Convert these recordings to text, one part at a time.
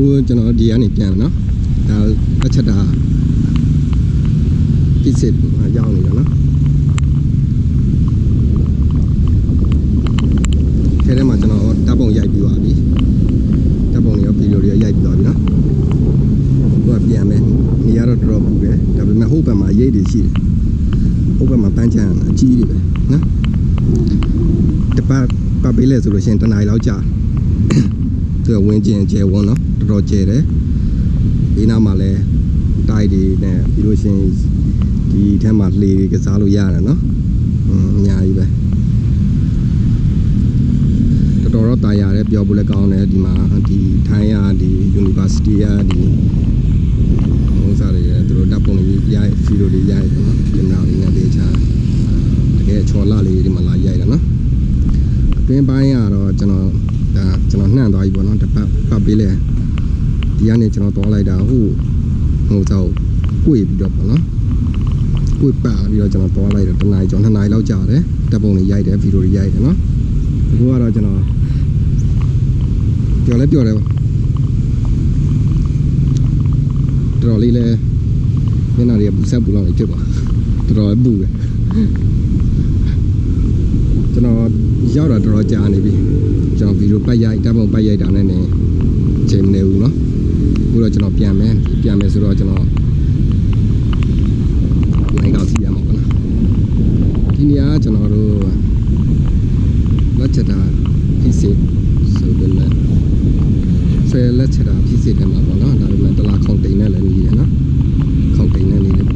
အခုကျွန်တော်ဒီကနေပြန်နော်ဒါအချက်တာပြစ်စစ်ရောက်နေတာနော်ထဲထဲမှာကျွန်တော်တပ်ပုံရိုက်ပြီးသွားပြီတပ်ပုံတွေရောဗီဒီယိုတွေရိုက်ပြီးသွားပြီနော်သူကပြန်မယ်နေရာတော့ drop ဘူးပဲဒါပေမဲ့ဟိုဘက်မှာရိတ်တွေရှိတယ်ဟိုဘက်မှာပန်းချမ်းအကြီးတွေပဲနော်တပတ်ပေးလဲဆိုလို့ရှိရင်တနားရီလောက်ကြာသူကဝင်းကျင်ကျဲဝန်းနော်တော်တော်ကျဲတယ်ဒီနားမှာလဲတိုက်တွေနဲ့ပြီးလို့ရှိရင်ဒီထဲမှာလေတွေကစားလို့ရတယ်နော်အများကြီးပဲတော်တော်တာရတယ်ပြောဖို့လည်းကောင်းတယ်ဒီမှာဒီထိုင်းရဒီ University ရဒီဟိုစားတွေသူတို့တပ်ပုံတွေရိုက်ဗီဒီယိုတွေရိုက်နော်ကင်မရာတွေနဲ့ဒေချာတကယ်ချော်လာလေးဒီမှာလာရိုက်တယ်နော်အတွင်းပိုင်းကတော့ကျွန်တော်နှံ့သွားပြီပေါ့နော်တပတ်ပေးလဲဒီကနေကျွန်တော်သွားလိုက်တာဟိုစောက်ကိုပြီးတော့ပေါ့နော်ကိုပါပြီးတော့ကျွန်တော်သွားလိုက်တော့တစ်နာရီကျော်2နာရီလောက်ကြာတယ်တပ်ပုံတွေရိုက်တယ်ဗီဒီယိုတွေရိုက်တယ်နော်အခုကတော့ကျွန်တော်ပြောတယ်တော်တော်လေးလဲမျက်နှာတွေကပူဆက်ပူလောက်နေဖြစ်သွားတော်တော်ပူတယ်ကျွန်တော်ရောက်တာတော်တော်ကြာနေပြီကျွန်တော်ဗီဒီယိုပတ်ရိုက်တပ်ပုံပတ်ရိုက်တာနဲ့နေချိန်မနေဘူးနော်အခုတော့ကျွန်တော်ပြန်မယ်ဆိုတော့ကျွန်တော်နိုင်ကောက်စီရမှာပေါ့နော်ဒီနေရာကကျွန်တော်တို့လက်ချက်တာဖြစ်စစ်ဆိုပေမဲ့ဆယ်လက်ချက်တာဖြစ်စစ်တယ်မှာပေါ့နော်ဒါပေမဲ့တလားခေါင်းတိန်နဲ့လည်းနေတယ်နော်ခေါင်းတိန်နဲ့နေတယ်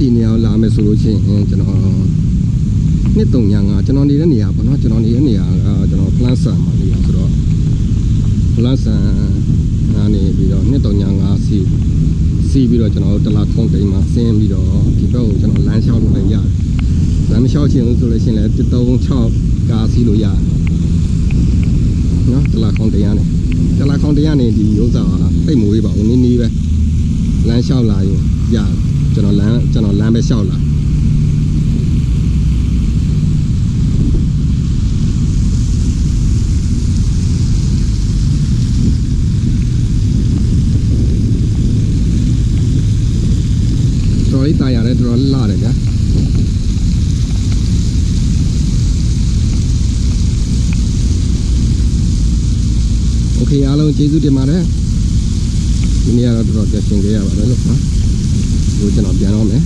ဒီနေရာလာမယ်ဆိုလို့ရှိရင်ကျွန်တော်နှစ်305ကျွန်တော်နေတဲ့နေရာပေါ့နော်ကျွန်တော်နေတဲ့နေရာကကျွန်တော် plan ဆန်မှာနေတာဆိုတော့ plan ဆန်ကနေပြီးတော့နှစ်305စီပြီးတော့ကျွန်တော်တလားခုံးတိမ်မှာဆင်းပြီးတော့ဒီဘက်ကိုကျွန်တော်လမ်းလျှောက်လို့လည်းရတယ်လမ်းမလျှောက်ချင်ဘူးဆိုလို့ရှိရင်လည်း136ကားစီးလို့ရတယ်နော်တလားခုံးတိမ်ကနေဒီဥစ္စာတိတ်မဝေးပါဘူးနည်းပဲလမ်းလျှောက်လာရင်ရတယ်ကျွန်တော်လမ်းပဲလျှောက်လာတော်လေးတာရတယ်တော်လာတယ်ဗျာโอเคအားလုံးကျေးဇူးတင်ပါတယ်ဒီနေ့ကတော့တော်တော်ကြည့်ရှင်ကြရပါတယ်လို့နော်ကျွန်တော်ပြန်တော့မယ်